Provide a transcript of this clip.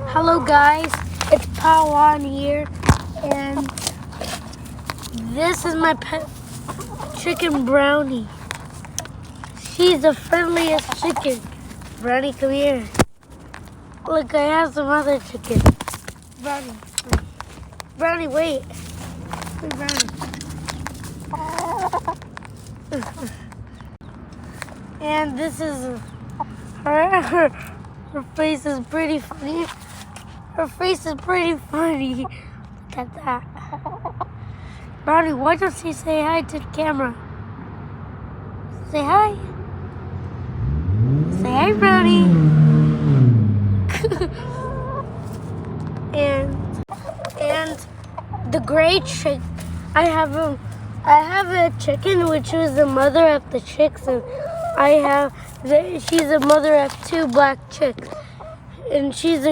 Hello guys, it's Pawan here, and this is my pet chicken Brownie. She's the friendliest chicken. Brownie, come here. Look, I have some other chicken. Brownie, Brownie, wait. Wait, Brownie. And this is her. Her face is pretty funny. Her face is pretty funny. Look at that. Brownie, why don't you say hi to the camera? Say hi. Say hi, Brownie. and the gray chick, I have a chicken which was the mother of the chicks, and she's a mother of two black chicks, and she's a